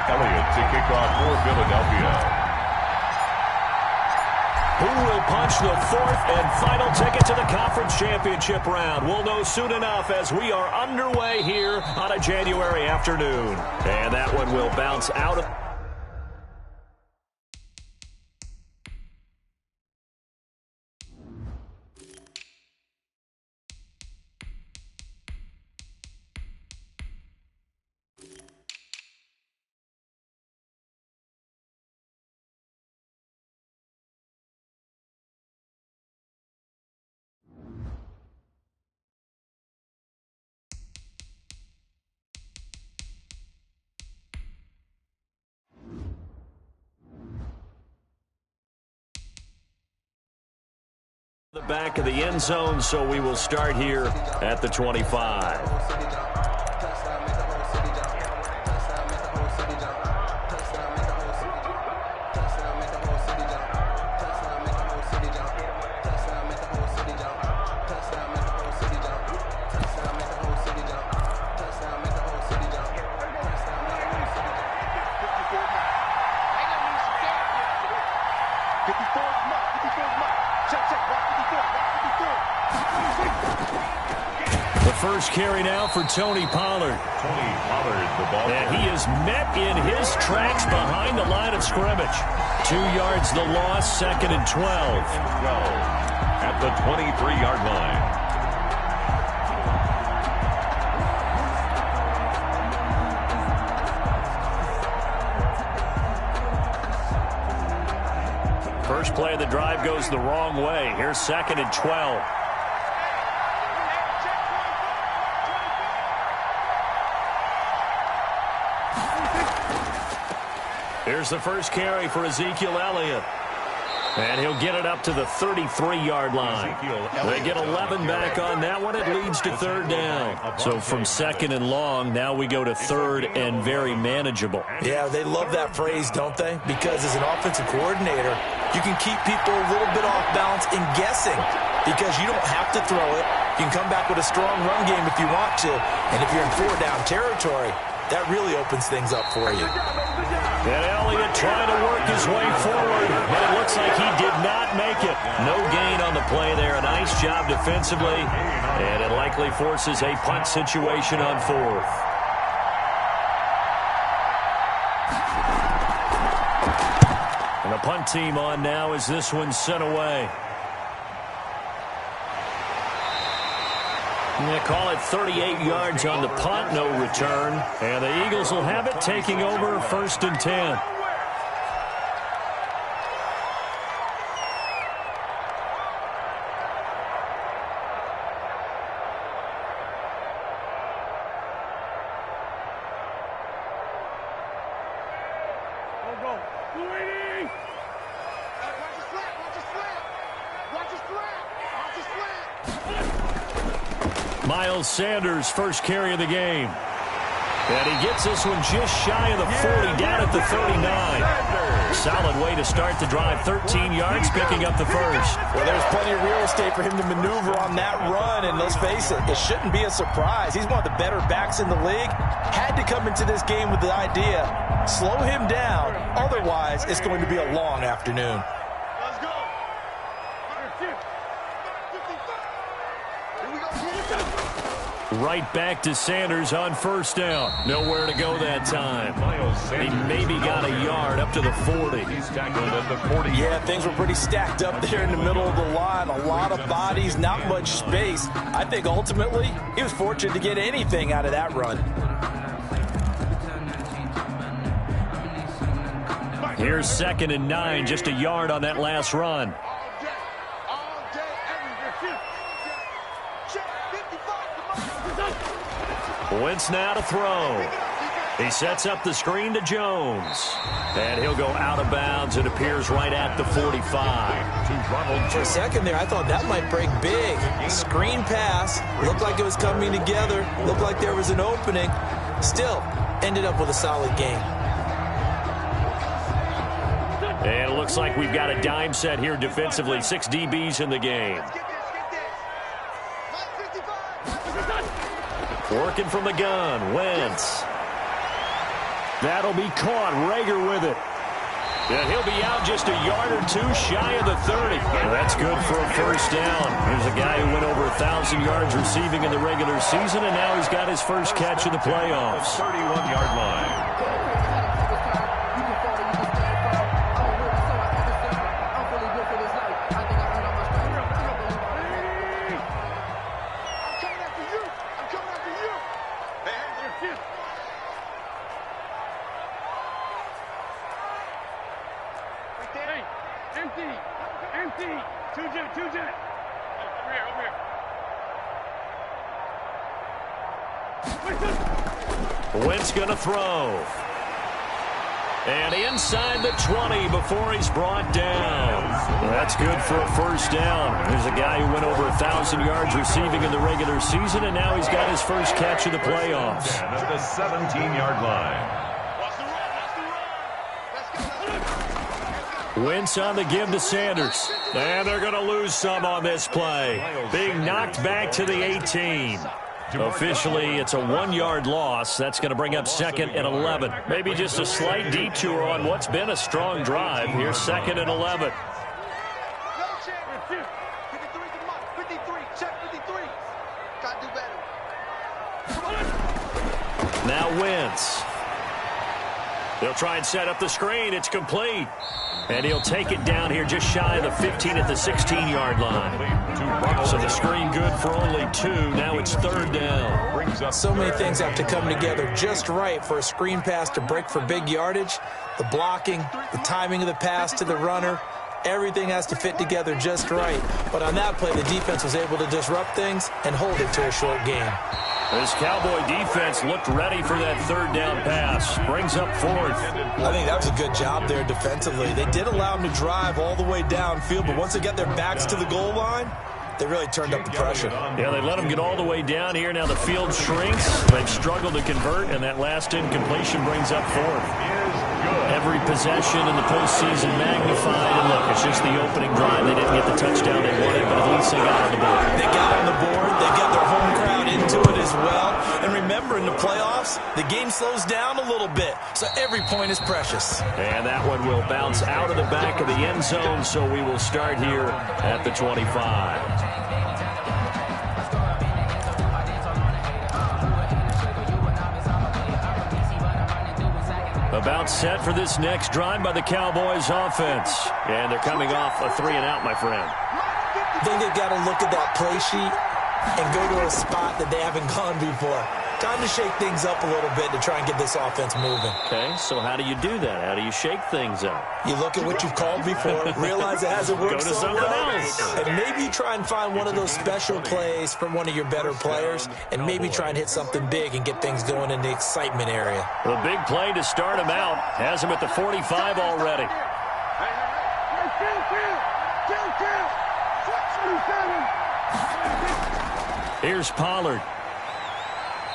Elliott to kick off for Philadelphia. Who will punch the fourth and final ticket to the conference championship round? We'll know soon enough as we are underway here on a January afternoon. And that one will bounce out of... the back of the end zone, so we will start here at the 25. First carry now for Tony Pollard. Tony Pollard, the ball. And he is met in his tracks behind the line of scrimmage. 2 yards the loss, 2nd and 12. 12 at the 23-yard line. First play of the drive goes the wrong way. Here's 2nd and 12. Here's the first carry for Ezekiel Elliott. And he'll get it up to the 33-yard line. They get 11 back on that one. It leads to 3rd down. So from 2nd and long, now we go to 3rd and very manageable. Yeah, they love that phrase, don't they? Because as an offensive coordinator, you can keep people a little bit off balance and guessing because you don't have to throw it. You can come back with a strong run game if you want to. And if you're in 4-down territory, that really opens things up for you. And Elliott trying to work his way forward, but it looks like he did not make it. No gain on the play there. A nice job defensively, and it likely forces a punt situation on 4th. And the punt team on now as this one's sent away. They call it 38 yards on the punt, no return. And the Eagles will have it, taking over 1st and 10. Miles Sanders, first carry of the game. And he gets this one just shy of the 40, down at the 39. Solid way to start the drive. 13 yards, picking up the first. Well, there's plenty of real estate for him to maneuver on that run, and let's face it, it shouldn't be a surprise. He's one of the better backs in the league. Had to come into this game with the idea, slow him down, otherwise it's going to be a long afternoon. Right back to Sanders on 1st down. Nowhere to go that time. He maybe got a yard up to the 40. He's tackled at the 40. Yeah, things were pretty stacked up there in the middle of the line. A lot of bodies, not much space. I think ultimately he was fortunate to get anything out of that run. Here's 2nd and 9, just a yard on that last run. Wentz now to throw. He sets up the screen to Jones. And he'll go out of bounds. It appears right at the 45. For a second there, I thought that might break big. Screen pass. Looked like it was coming together. Looked like there was an opening. Still, ended up with a solid game. And it looks like we've got a dime set here defensively. 6 DBs in the game. Working from the gun, Wentz. That'll be caught. Rager with it. And he'll be out just a yard or two shy of the 30. That's good for a first down. Here's a guy who went over 1,000 yards receiving in the regular season, and now he's got his first catch in the playoffs. 31-yard line. Empty. Two jet. Over here. Wentz going to throw. And inside the 20 before he's brought down. That's good for a first down. There's a guy who went over 1,000 yards receiving in the regular season, and now he's got his first catch of the playoffs. At the 17-yard line. Wentz on the give to Sanders. And they're going to lose some on this play. Being knocked back to the 18. Officially, it's a 1-yard loss. That's going to bring up 2nd and 11. Maybe just a slight detour on what's been a strong drive. Here's 2nd and 11. Now Wentz. They'll try and set up the screen. It's complete. And he'll take it down here just shy of the 15 at the 16-yard line. So the screen good for only 2. Now it's 3rd down. So many things have to come together just right for a screen pass to break for big yardage. The blocking, the timing of the pass to the runner, everything has to fit together just right. But on that play, the defense was able to disrupt things and hold it to a short game. This Cowboy defense looked ready for that 3rd down pass. Brings up 4th. I think that was a good job there defensively. They did allow them to drive all the way downfield, but once they got their backs to the goal line, they really turned up the pressure. Yeah, they let them get all the way down here. Now the field shrinks. They've struggled to convert, and that last incompletion brings up 4th. Every possession in the postseason magnified. And look, it's just the opening drive. They didn't get the touchdown they wanted, but at least they got on the board. They got on the board. They got their home crowd into it as well. And remember, in the playoffs, the game slows down a little bit, so every point is precious. And that one will bounce out of the back of the end zone, so we will start here at the 25. About set for this next drive by the Cowboys offense. And they're coming off a 3-and-out, my friend. I think they've got to look at that play sheet and go to a spot that they haven't gone before. Time to shake things up a little bit to try and get this offense moving. Okay, so how do you do that? How do you shake things up? You look at what you've called before, realize it hasn't worked so well, else. and maybe you try and find one of those special plays from one of your better players, and maybe try and hit something big and get things going in the excitement area. The big play to start him out has him at the 45 already. Here's Pollard.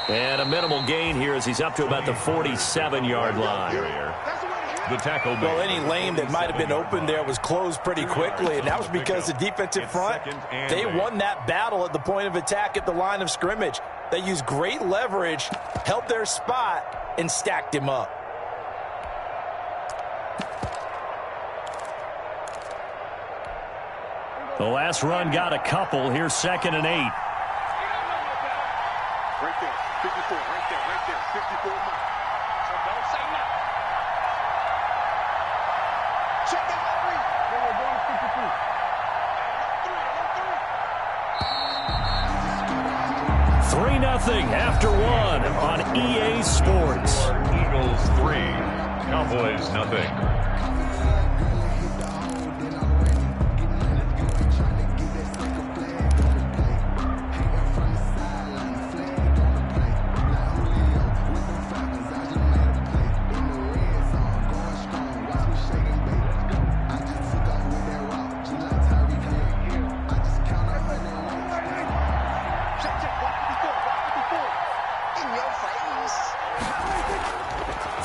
And a minimal gain here as he's up to about the 47-yard line. The tackle. Well, any lane that might have been open there was closed pretty quickly, and that was because the defensive front, they won that battle at the point of attack at the line of scrimmage. They used great leverage, held their spot, and stacked him up. The last run got a couple. Here's 2nd and 8. Right there, 54, right there, 54 miles. So don't say nothing. Check that out, please. We're going 3-0 after 1 on EA Sports. Eagles 3, Cowboys 0.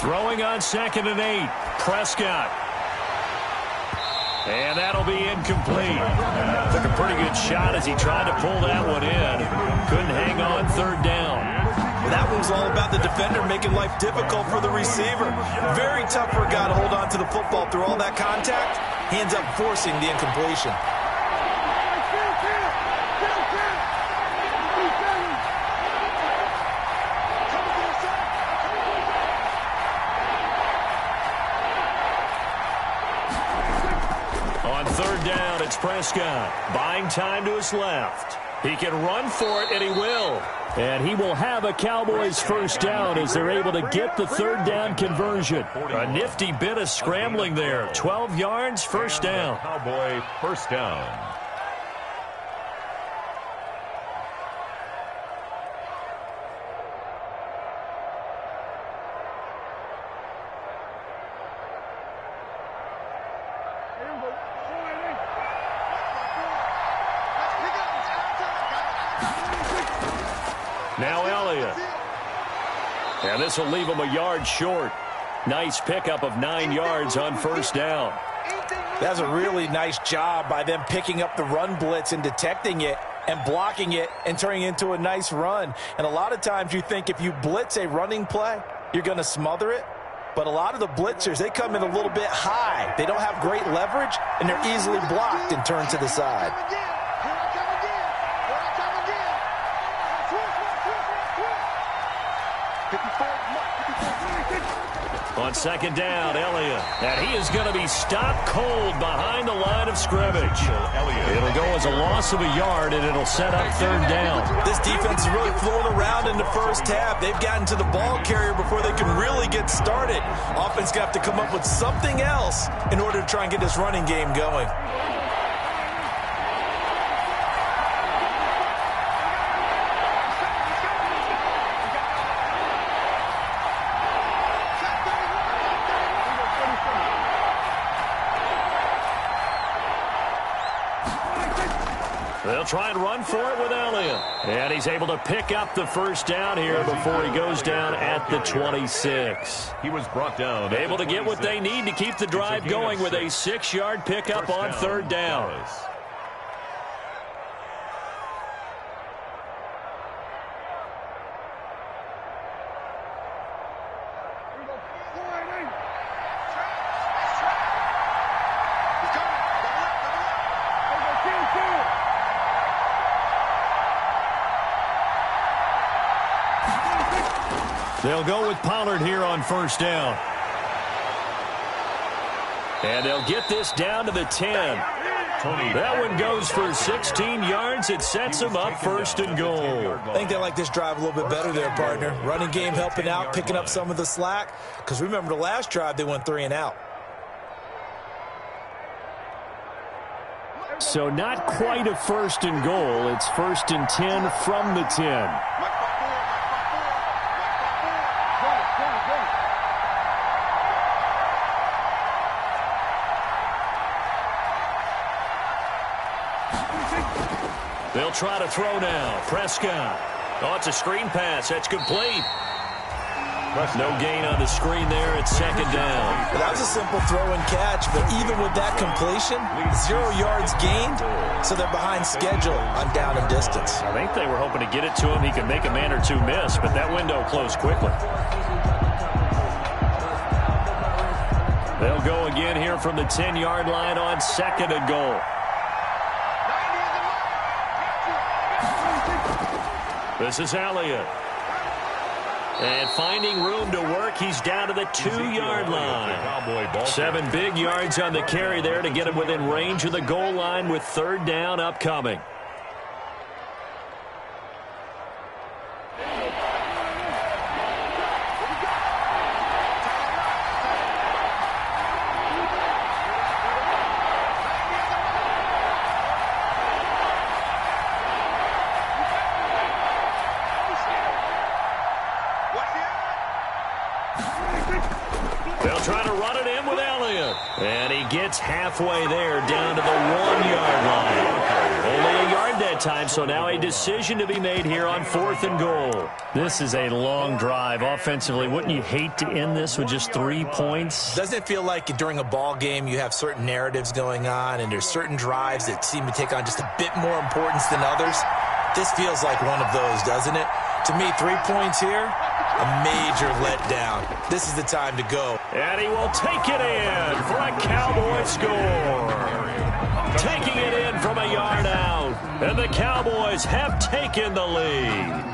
Throwing on 2nd and 8. Prescott. And that'll be incomplete. Took a pretty good shot as he tried to pull that one in. Couldn't hang on 3rd down. Well, that one was it's all about the defender making life difficult for the receiver. Very tough for a guy to hold on to the football through all that contact. Hands up, forcing the incompletion. On third down, it's Prescott. Buying time to his left. He can run for it, and he will. And he will have a Cowboys first down as they're able to get the third down conversion. A nifty bit of scrambling there. 12 yards, first down. Cowboy first down. Now Elliott. And this will leave him a yard short. Nice pickup of 9 yards on first down. That's a really nice job by them picking up the run blitz and detecting it and blocking it and turning it into a nice run. And a lot of times you think if you blitz a running play, you're going to smother it. But a lot of the blitzers, they come in a little bit high. They don't have great leverage, and they're easily blocked and turned to the side. On second down, Elliott. And he is going to be stopped cold behind the line of scrimmage. It'll go as a loss of a yard, and it'll set up third down. This defense is really flown around in the first half. They've gotten to the ball carrier before they can really get started. Offense got to come up with something else in order to try and get this running game going. They'll try and run for it with Elliott. And he's able to pick up the first down here before he goes down at the 26. He was brought down. Able to get what they need to keep the drive going with a 6-yard pickup on third down. They'll go with Pollard here on first down. And they'll get this down to the 10. That one goes for 16 yards. It sets them up first and goal. I think they like this drive a little bit better there, partner. Running game helping out, picking up some of the slack. Because remember the last drive, they went 3 and out. So not quite a first and goal. It's first and 10 from the 10. They'll try to throw now. Prescott. Oh, it's a screen pass. That's complete. No gain on the screen there. It's second down. That was a simple throw and catch, but even with that completion, 0 yards gained, so they're behind schedule on down and distance. I think they were hoping to get it to him. He could make a man or two miss, but that window closed quickly. They'll go again here from the 10-yard line on second and goal. This is Elliott. And finding room to work, he's down to the 2-yard line. 7 big yards on the carry there to get him within range of the goal line with third down upcoming. They'll try to run it in with Elliott. And he gets halfway there down to the 1-yard line. Only a yard that time, so now a decision to be made here on fourth and goal. This is a long drive offensively. Wouldn't you hate to end this with just 3 points? Doesn't it feel like during a ball game you have certain narratives going on and there's certain drives that seem to take on just a bit more importance than others? This feels like one of those, doesn't it? To me, 3 points here, a major letdown. This is the time to go. And he will take it in for a Cowboy score. Taking it in from a yard out. And the Cowboys have taken the lead.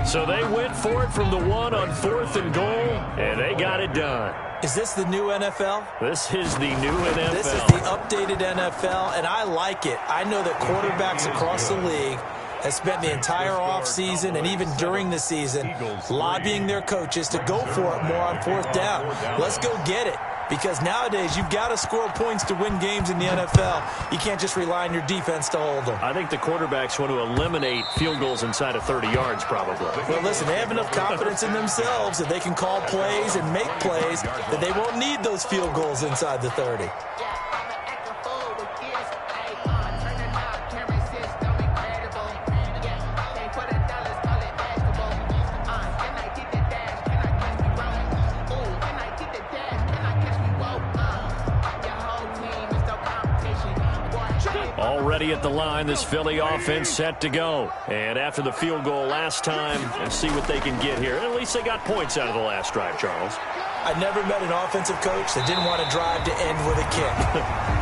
So they went for it from the 1 on 4th and goal, and they got it done. Is this the new NFL? This is the new NFL. This is the updated NFL, and I like it. I know that quarterbacks across the league have spent the entire offseason and even during the season lobbying their coaches to go for it more on 4th down. Let's go get it. Because nowadays, you've got to score points to win games in the NFL. You can't just rely on your defense to hold them. I think the quarterbacks want to eliminate field goals inside of 30 yards, probably. Well, listen, they have enough confidence in themselves that they can call plays and make plays that they won't need those field goals inside the 30. Already at the line, this Philly offense set to go. And after the field goal last time, let's see what they can get here. At least they got points out of the last drive, Charles. I never met an offensive coach that didn't want to drive to end with a kick.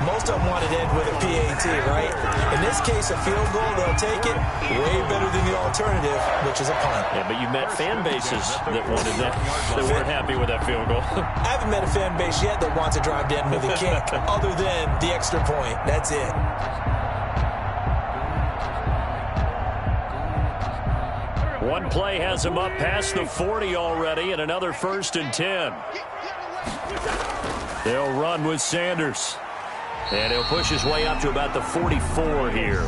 Most of them wanted to end with a PAT, right? In this case, a field goal, they'll take it way better than the alternative, which is a punt. Yeah, but you met fan bases that wanted that, that weren't happy with that field goal. I haven't met a fan base yet that wants to drive to end with a kick, other than the extra point. That's it. One play has him up past the 40 already, and another 1st and 10. They'll run with Sanders. And he'll push his way up to about the 44 here.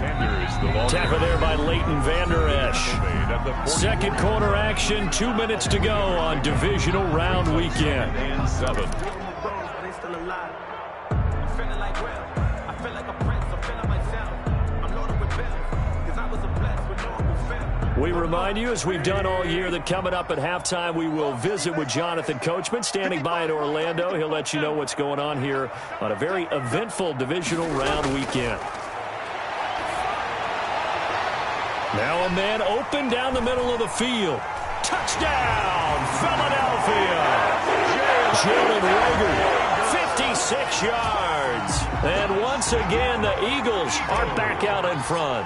Tackle there by Leighton Vander Esch. Second quarter action, 2 minutes to go on divisional round weekend. We remind you, as we've done all year, that coming up at halftime, we will visit with Jonathan Coachman, standing by in Orlando. He'll let you know what's going on here on a very eventful divisional round weekend. Now a man open down the middle of the field. Touchdown, Philadelphia! Jalen Reagor, 56 yards. And once again, the Eagles are back out in front.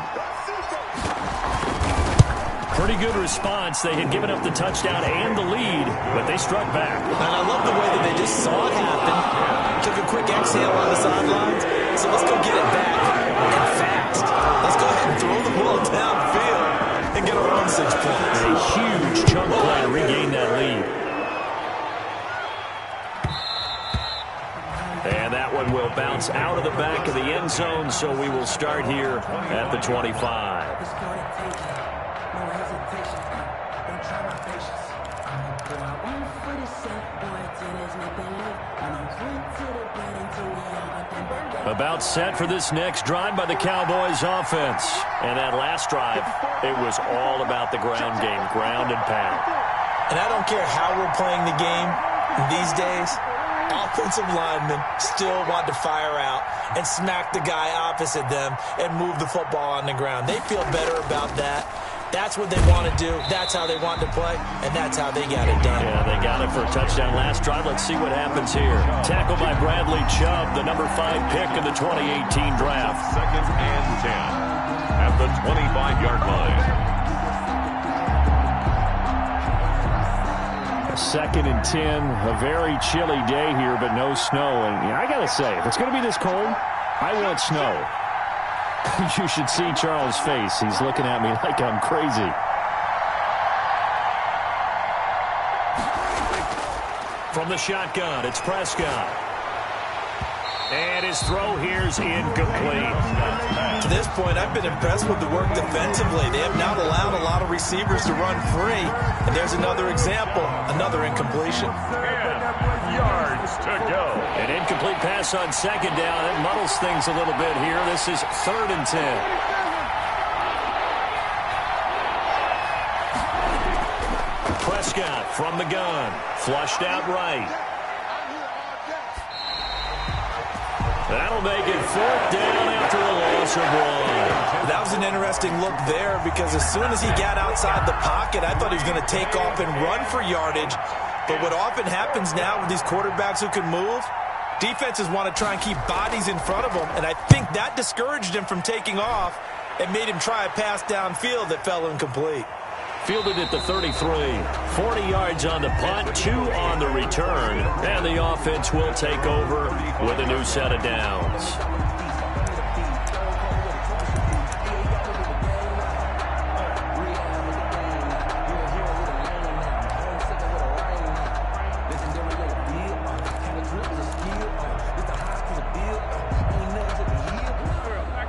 Pretty good response. They had given up the touchdown and the lead, but they struck back. And I love the way that they just saw it happen. Took a quick exhale on the sidelines. So let's go get it back and fast. Let's go ahead and throw the ball downfield and get our own 6 points. A huge chunk play to regain that lead. And that one will bounce out of the back of the end zone, so we will start here at the 25. About set for this next drive by the Cowboys offense. And that last drive, it was all about the ground game, ground and pound. And I don't care how we're playing the game these days, offensive linemen still want to fire out and smack the guy opposite them and move the football on the ground. They feel better about that. That's what they want to do. That's how they want to play, and that's how they got it done. Yeah, they got it for a touchdown last drive. Let's see what happens here. Tackled by Bradley Chubb, the number 5 pick in the 2018 draft. 2nd and 10 at the 25-yard line. 2nd and 10, a very chilly day here, but no snow. And I got to say, if it's going to be this cold, I want snow. You should see Charles' face. He's looking at me like I'm crazy. From the shotgun, it's Prescott. And his throw here's incomplete. To this point, I've been impressed with the work defensively. They have not allowed a lot of receivers to run free. And there's another example, another incompletion. 10 yards to go. An incomplete pass on 2nd down. It muddles things a little bit here. This is 3rd and 10. Prescott from the gun. Flushed out right. That'll make it 4th down after a loss offensive one. That was an interesting look there because as soon as he got outside the pocket, I thought he was going to take off and run for yardage. But what often happens now with these quarterbacks who can move, defenses want to try and keep bodies in front of them, and I think that discouraged him from taking off and made him try a pass downfield that fell incomplete. Fielded at the 33. 40 yards on the punt, 2 on the return, and the offense will take over with a new set of downs.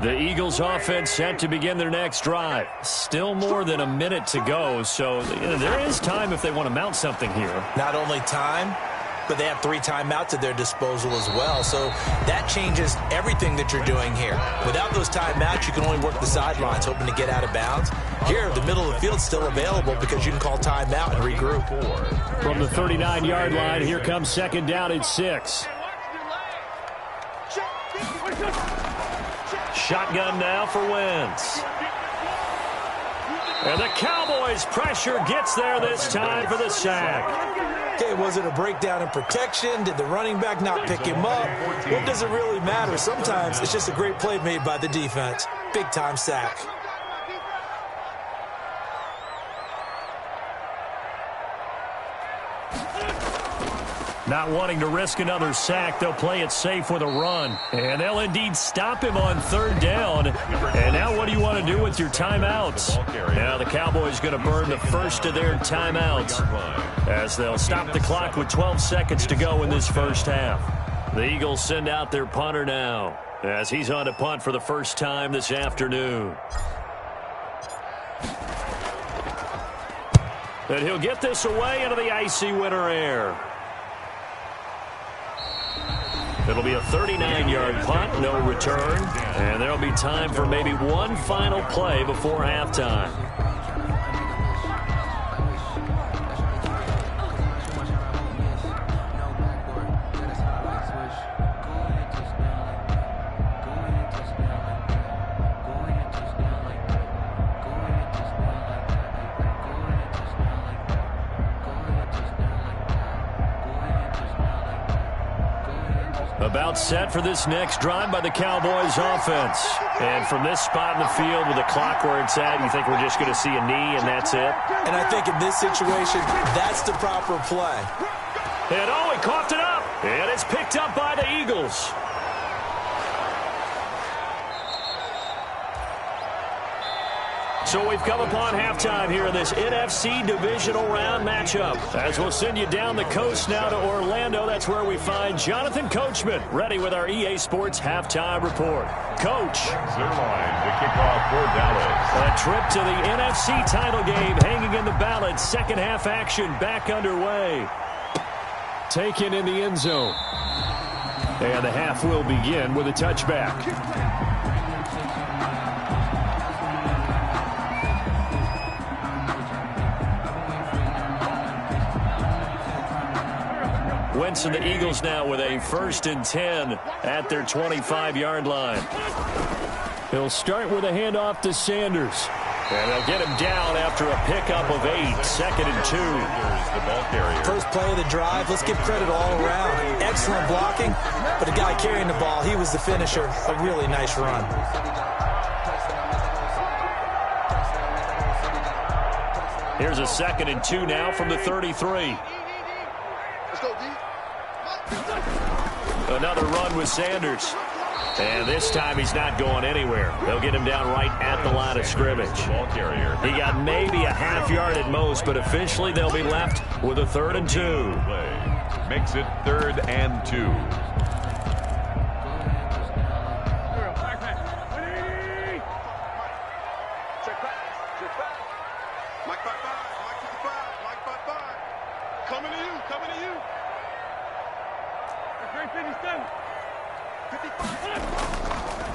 The Eagles offense set to begin their next drive. Still more than a minute to go, so there is time if they want to mount something here. Not only time, but they have 3 timeouts at their disposal as well. So that changes everything that you're doing here. Without those timeouts, you can only work the sidelines, hoping to get out of bounds. Here, the middle of the field's still available because you can call timeout and regroup. From the 39-yard line, here comes second down at 6. Shotgun now for Wentz. And the Cowboys' pressure gets there this time for the sack. Okay, was it a breakdown in protection? Did the running back not pick him up? What does it really matter? Sometimes it's just a great play made by the defense. Big-time sack. Not wanting to risk another sack, they'll play it safe with a run. And they'll indeed stop him on third down. And now what do you want to do with your timeouts? Now the Cowboys going to burn the first of their timeouts as they'll stop the clock with 12 seconds to go in this first half. The Eagles send out their punter now as he's on to punt for the first time this afternoon. And he'll get this away into the icy winter air. It'll be a 39-yard punt, no return, and there'll be time for maybe one final play before halftime. About set for this next drive by the Cowboys offense. And from this spot in the field with the clock where it's at, you think we're just going to see a knee and that's it? And I think in this situation, that's the proper play. And oh, he coughed it up. And it's picked up by the Eagles. So we've come upon halftime here in this NFC divisional round matchup. As we'll send you down the coast now to Orlando, that's where we find Jonathan Coachman ready with our EA Sports halftime report. Coach. Zerline to kick off for Dallas. A trip to the NFC title game hanging in the balance. Second half action back underway. Taken in the end zone. And the half will begin with a touchback. Wentz and the Eagles now with a 1st and 10 at their 25-yard line. He'll start with a handoff to Sanders. And they'll get him down after a pickup of 8. 2nd and 2. The ball carrier. First play of the drive. Let's give credit all around. Excellent blocking, but the guy carrying the ball, he was the finisher. A really nice run. Here's a 2nd and 2 now from the 33. Another run with Sanders. And this time he's not going anywhere. They'll get him down right at the line of scrimmage. Ball carrier. He got maybe a half yard at most, but officially they'll be left with a 3rd and 2. Play. Makes it 3rd and 2.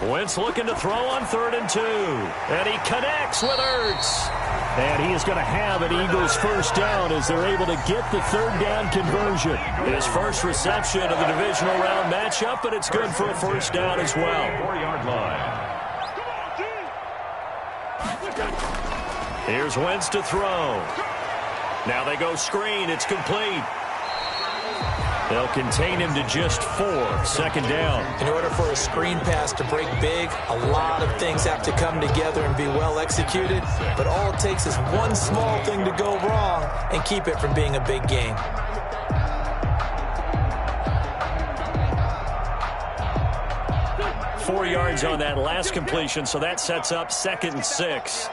Wentz looking to throw on 3rd and 2. And he connects with Ertz. And he is going to have an Eagles first down as they're able to get the 3rd down conversion. His first reception of the divisional round matchup, but it's good for a first down as well. 4-yard line. Here's Wentz to throw. Now they go screen. It's complete. They'll contain him to just 4. 2nd down. In order for a screen pass to break big, a lot of things have to come together and be well executed. But all it takes is one small thing to go wrong and keep it from being a big game. Four yards on that last completion, so that sets up 2nd and 6.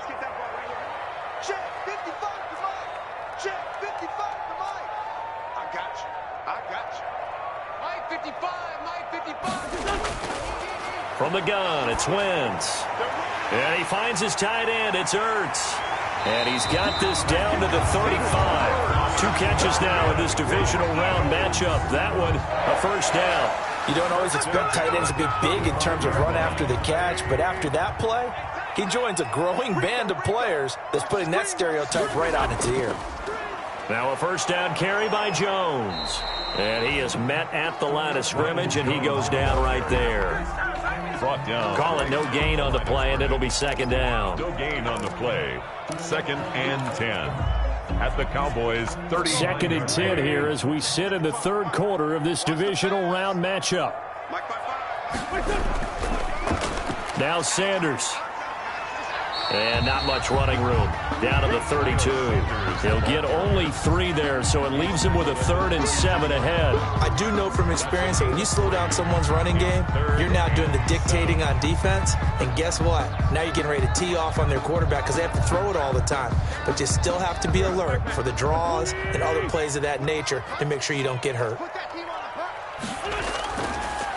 From the gun, it's Wentz. And he finds his tight end. It's Ertz. And he's got this down to the 35. 2 catches now in this divisional round matchup. That one, a 1st down. You don't always expect tight ends to be big in terms of run after the catch, but after that play, he joins a growing band of players that's putting that stereotype right on its ear. Now a 1st down carry by Jones. And he is met at the line of scrimmage, and he goes down right there. Brought down. Call it no gain on the play, and it'll be 2nd down. No gain on the play. 2nd and 10. At the Cowboys 30. 2nd and 10 here as we sit in the 3rd quarter of this divisional round matchup. Now Sanders. And not much running room. Down to the 32. He'll get only 3 there, so it leaves him with a 3rd and 7 ahead. I do know from experience that when you slow down someone's running game, you're now doing the dictating on defense. And guess what? Now you're getting ready to tee off on their quarterback because they have to throw it all the time. But you still have to be alert for the draws and other plays of that nature to make sure you don't get hurt.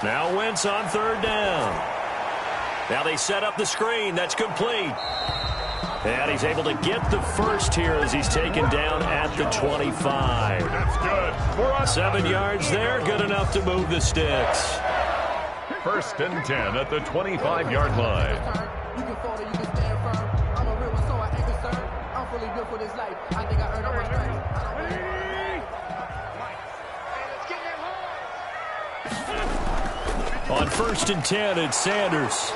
Now Wentz on 3rd down. Now they set up the screen. That's complete. And he's able to get the first here as he's taken down at the 25. That's good. 7 yards there. Good enough to move the sticks. 1st and 10 at the 25-yard line. You can fall or you can stand firm. I'm a real one, so I ain't concerned. I'm fully built for this life. I think I earned all my stripes. On 1st and 10, it's Sanders.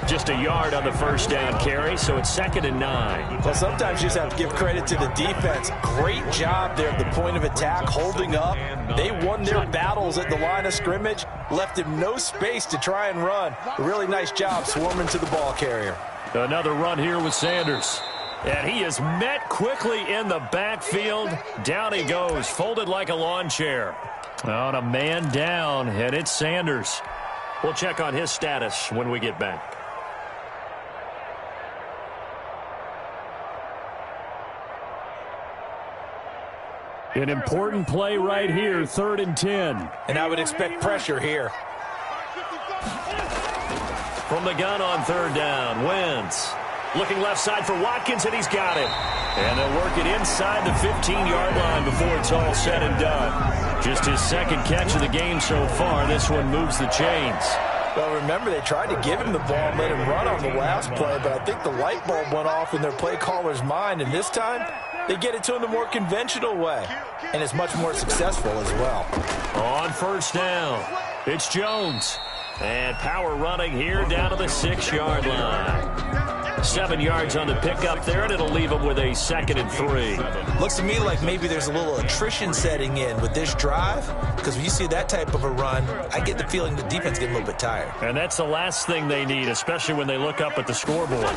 Just a yard on the 1st down carry, so it's 2nd and 9. Well, sometimes you just have to give credit to the defense. Great job there at the point of attack, holding up. They won their battles at the line of scrimmage, left him no space to try and run. A really nice job swarming to the ball carrier. Another run here with Sanders. And he is met quickly in the backfield. Down he goes, folded like a lawn chair. On a man down, and it's Sanders. We'll check on his status when we get back. An important play right here, 3rd and 10. And I would expect pressure here. From the gun on 3rd down, Wentz. Looking left side for Watkins, and he's got it. And they'll work it inside the 15-yard line before it's all said and done. Just his 2nd catch of the game so far. This one moves the chains. Well, remember, they tried to give him the ball and let him run on the last play, but I think the light bulb went off in their play caller's mind, and this time they get it to him the more conventional way, and it's much more successful as well. On 1st down, it's Jones. And power running here down to the 6-yard line. 7 yards on the pickup there, and it'll leave him with a 2nd and 3. Looks to me like maybe there's a little attrition setting in with this drive, because when you see that type of a run, I get the feeling the defense getting a little bit tired. And that's the last thing they need, especially when they look up at the scoreboard.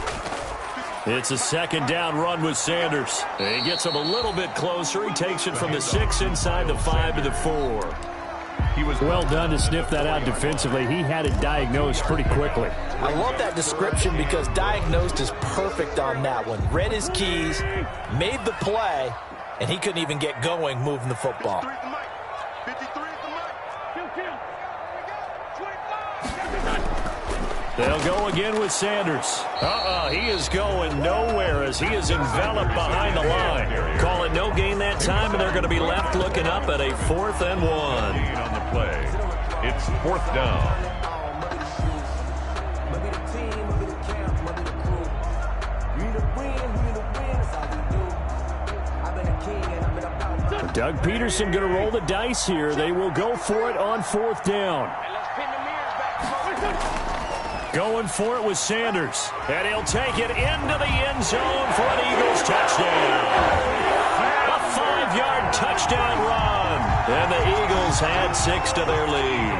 It's a 2nd down run with Sanders. He gets him a little bit closer. He takes it from the 6 inside the 5 to the 4. He was well done to sniff that out defensively. He had it diagnosed pretty quickly. I love that description because diagnosed is perfect on that one. Read his keys, made the play, and he couldn't even get going moving the football. They'll go again with Sanders. He is going nowhere as he is enveloped behind the line. Call it no gain that time, and they're going to be left looking up at a 4th and 1. On the play, it's 4th down. Doug Peterson going to roll the dice here. They will go for it on 4th down. Going for it with Sanders. And he'll take it into the end zone for an Eagles touchdown. A 5-yard touchdown run. And the Eagles add 6 to their lead.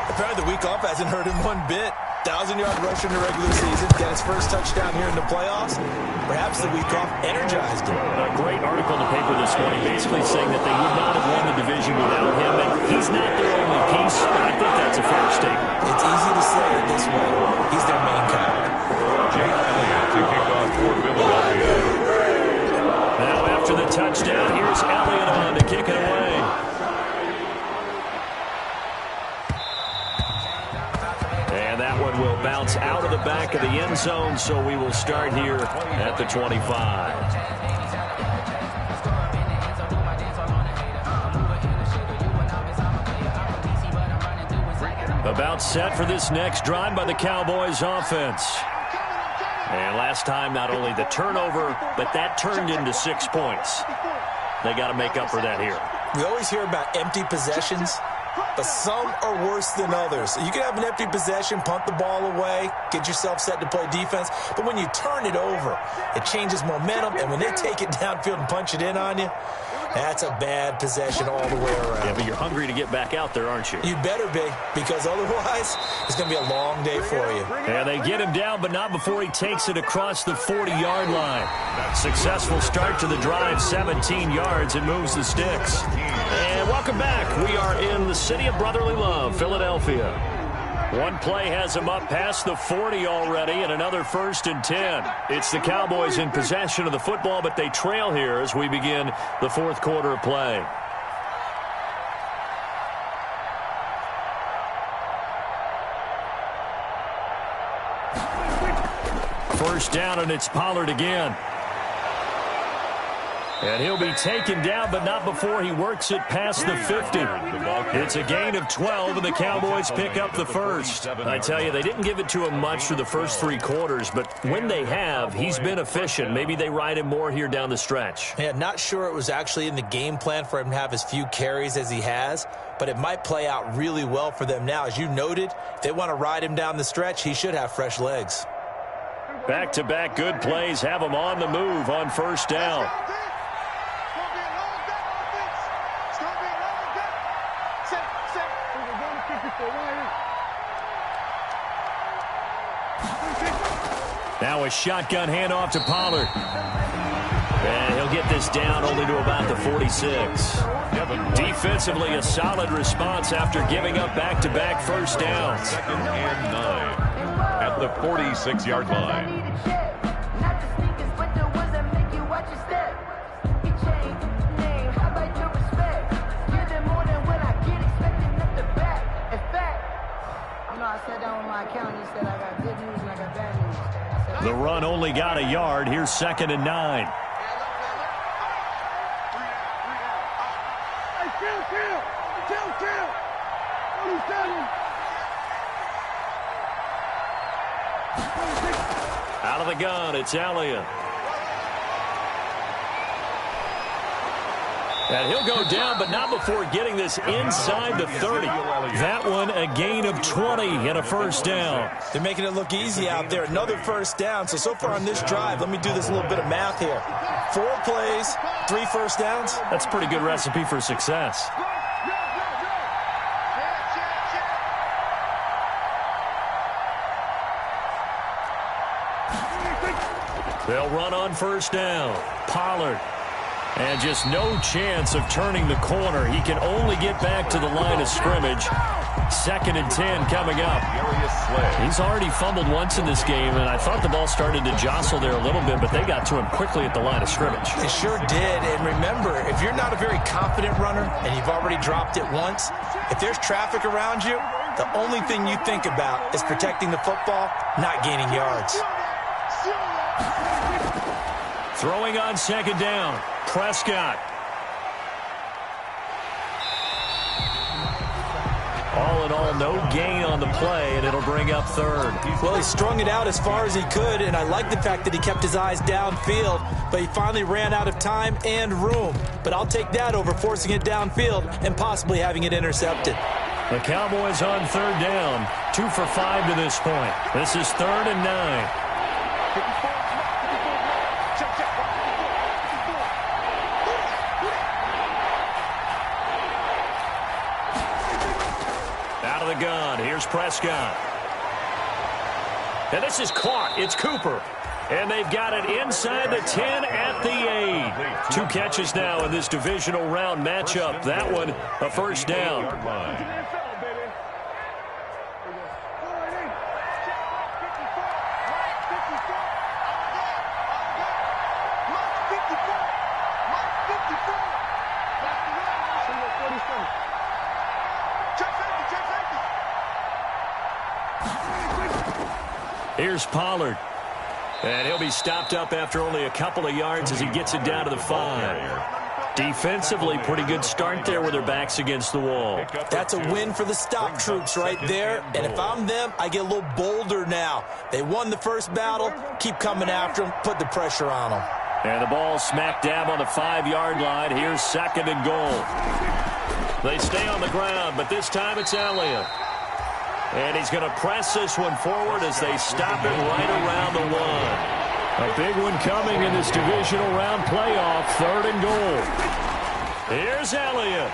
Apparently the week off hasn't hurt him one bit. 1,000-yard rusher in the regular season. Got his first touchdown here in the playoffs. Perhaps the week off energized him. A great article in the paper this morning basically saying that they would not have won the division without him. And he's not their only piece, but I think that's a fair statement. It's easy to say it this way. He's their main guy. Jake Elliott to kick off for Philadelphia. Now after the touchdown, here's Elliott on to kick it away. And that one will bounce out of the back of the end zone, so we will start here at the 25. About set for this next drive by the Cowboys offense. And last time, not only the turnover, but that turned into 6 points. They got to make up for that here. We always hear about empty possessions, but some are worse than others. You can have an empty possession, punt the ball away, get yourself set to play defense, but when you turn it over, it changes momentum, and when they take it downfield and punch it in on you, that's a bad possession all the way around. Yeah, but you're hungry to get back out there, aren't you? You better be, because otherwise it's going to be a long day for you. And they get him down, but not before he takes it across the 40-yard line. Successful start to the drive, 17 yards, and moves the sticks. And welcome back. We are in the city of brotherly love, Philadelphia. One play has him up past the 40 already, and another 1st and 10. It's the Cowboys in possession of the football, but they trail here as we begin the 4th quarter of play. First down, and it's Pollard again. And he'll be taken down, but not before he works it past the 50. It's a gain of 12, and the Cowboys pick up the first. I tell you, they didn't give it to him much through the first 3 quarters, but when they have, he's been efficient. Maybe they ride him more here down the stretch. Yeah, not sure it was actually in the game plan for him to have as few carries as he has, but it might play out really well for them now. As you noted, if they want to ride him down the stretch, he should have fresh legs. Back-to-back good plays have him on the move on first down. Now a shotgun handoff to Pollard. And he'll get this down only to about the 46. Defensively, a solid response after giving up back-to-back first downs. 2nd and 9 at the 46-yard line. The run only got a yard. Here's 2nd and 9. Out of the gun, it's Elliott. And he'll go down, but not before getting this inside the 30. That one a gain of 20 and a first down. They're making it look easy out there. Another first down. So far on this drive, let me do this little bit of math here. 4 plays, 3 first downs. That's a pretty good recipe for success. They'll run on first down. Pollard. And just no chance of turning the corner. He can only get back to the line of scrimmage. 2nd and 10 coming up. He's already fumbled once in this game, and I thought the ball started to jostle there a little bit, but they got to him quickly at the line of scrimmage. It sure did. And remember, if you're not a very confident runner and you've already dropped it once, if there's traffic around you, the only thing you think about is protecting the football, not gaining yards. Throwing on 2nd down. Prescott. All in all, no gain on the play, and it'll bring up 3rd. Well, he strung it out as far as he could, and I like the fact that he kept his eyes downfield, but he finally ran out of time and room. But I'll take that over forcing it downfield and possibly having it intercepted. The Cowboys on third down. 2 for 5 to this point. This is 3rd and 9. Out of the gun. Here's Prescott. And this is caught. It's Cooper. And they've got it inside the 10 at the 8. 2 catches now in this divisional round matchup. That one, a first down. Here's Pollard. And he'll be stopped up after only a couple of yards as he gets it down to the 5. Defensively, pretty good start there with their backs against the wall. That's a win for the stop troops right there. And if I'm them, I get a little bolder now. They won the first battle. Keep coming after them. Put the pressure on them. And the ball smack dab on the 5-yard line. Here's 2nd and goal. They stay on the ground, but this time it's Elliott. And he's going to press this one forward as they stop it right around the 1. A big one coming in this divisional round playoff, 3rd and goal. Here's Elliott.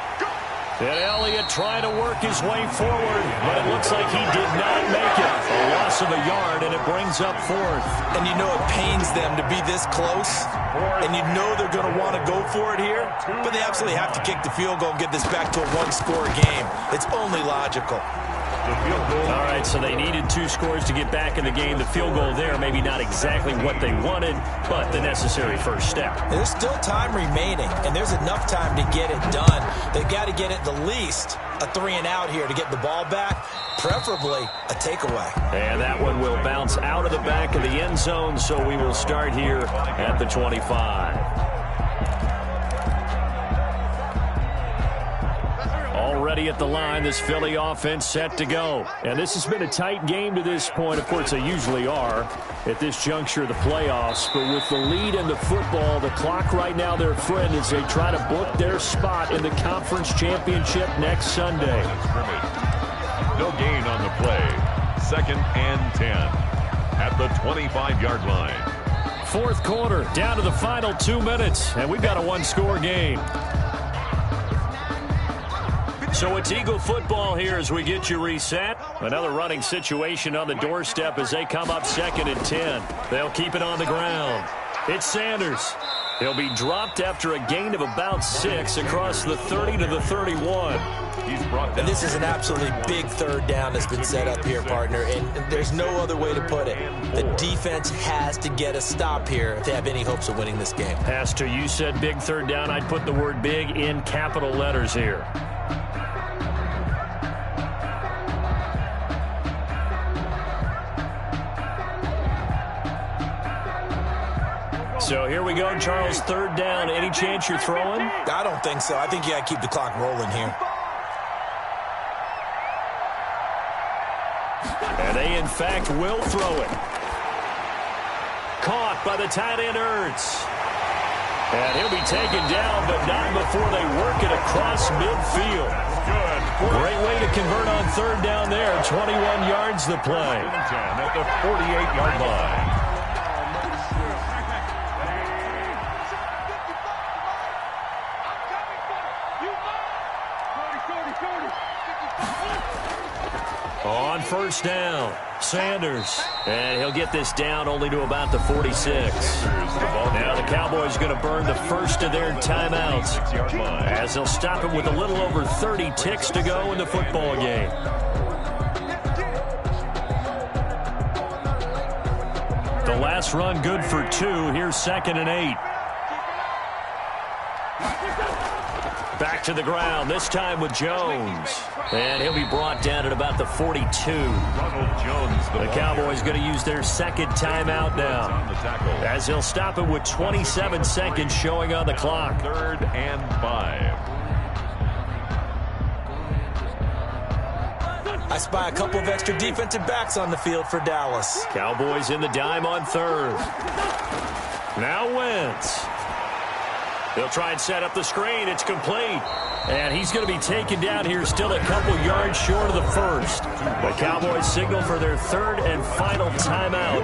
And Elliott trying to work his way forward, but it looks like he did not make it. A loss of a yard, and it brings up 4th. And you know it pains them to be this close, and you know they're going to want to go for it here, but they absolutely have to kick the field goal and get this back to a 1-score game. It's only logical. All right, so they needed 2 scores to get back in the game. The field goal there, maybe not exactly what they wanted, but the necessary first step. There's still time remaining, and there's enough time to get it done. They've got to get at the least a 3-and-out here to get the ball back, preferably a takeaway. And that one will bounce out of the back of the end zone, so we will start here at the 25. Already at the line, this Philly offense set to go. And this has been a tight game to this point. Of course, they usually are at this juncture of the playoffs. But with the lead in the football, the clock right now their friend as they try to book their spot in the conference championship next Sunday. No gain on the play. 2nd and 10 at the 25-yard line. 4th quarter, down to the final 2 minutes. And we've got a 1-score game. So it's Eagle football here as we get you reset. Another running situation on the doorstep as they come up 2nd and 10. They'll keep it on the ground. It's Sanders. He'll be dropped after a gain of about 6 across the 30 to the 31. And this is an absolutely big 3rd down that's been set up here, partner, and there's no other way to put it. The defense has to get a stop here if they have any hopes of winning this game. Pastor, you said big 3rd down. I'd put the word big in capital letters here. So here we go, Charles, 3rd down. Any chance you're throwing? I don't think so. I think you got to keep the clock rolling here. And they, in fact, will throw it. Caught by the tight end, Ertz. And he'll be taken down, but not before they work it across midfield. Great way to convert on 3rd down there. 21 yards the play. At the 48-yard line. On 1st down, Sanders. And he'll get this down only to about the 46. Now the Cowboys going to burn the first of their timeouts as they'll stop it with a little over 30 ticks to go in the football game. The last run good for 2. Here's 2nd and 8. Back to the ground, this time with Jones. And he'll be brought down at about the 42. The Cowboys going to use their 2nd timeout now, as they'll stop it with 27 seconds showing on the clock. 3rd and 5. I spy a couple of extra defensive backs on the field for Dallas. Cowboys in the dime on 3rd. Now Wentz. They'll try and set up the screen. It's complete. And he's going to be taken down here still a couple yards short of the first. The Cowboys signal for their third and final timeout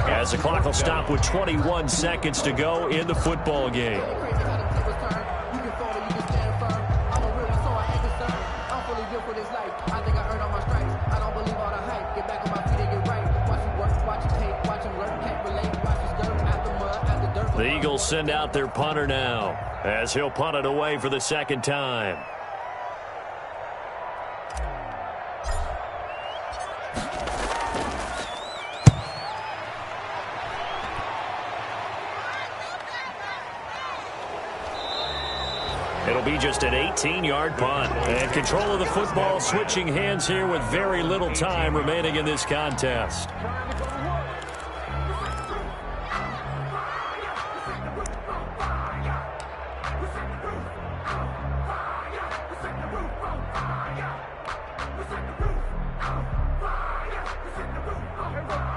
as the clock will stop with 21 seconds to go in the football game. The Eagles send out their punter now as he'll punt it away for the second time. It'll be just an 18-yard punt. And control of the football switching hands here with very little time remaining in this contest.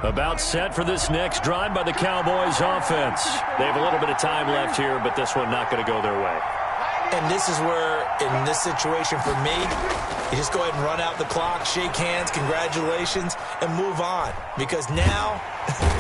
About set for this next drive by the Cowboys offense. They have a little bit of time left here, but this one not going to go their way. And this is where, in this situation for me, you just go ahead and run out the clock, shake hands, congratulations, and move on. Because now...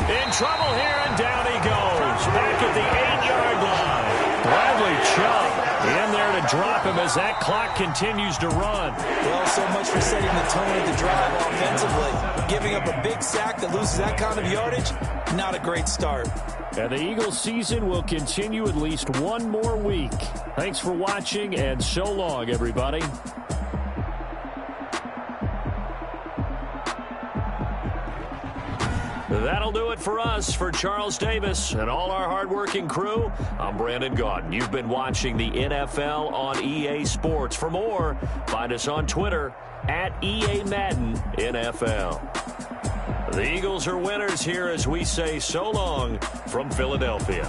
in trouble here, and down he goes. Back at the 8-yard line. Bradley Chubb in there to drop him as that clock continues to run. Well, so much for setting the tone of the drive offensively. Giving up a big sack that loses that kind of yardage, not a great start. And the Eagles season will continue at least one more week. Thanks for watching, and so long, everybody. That'll do it for us. For Charles Davis and all our hardworking crew, I'm Brandon Gaudin. You've been watching the NFL on EA Sports. For more, find us on Twitter at EA Madden NFL. The Eagles are winners here as we say so long from Philadelphia.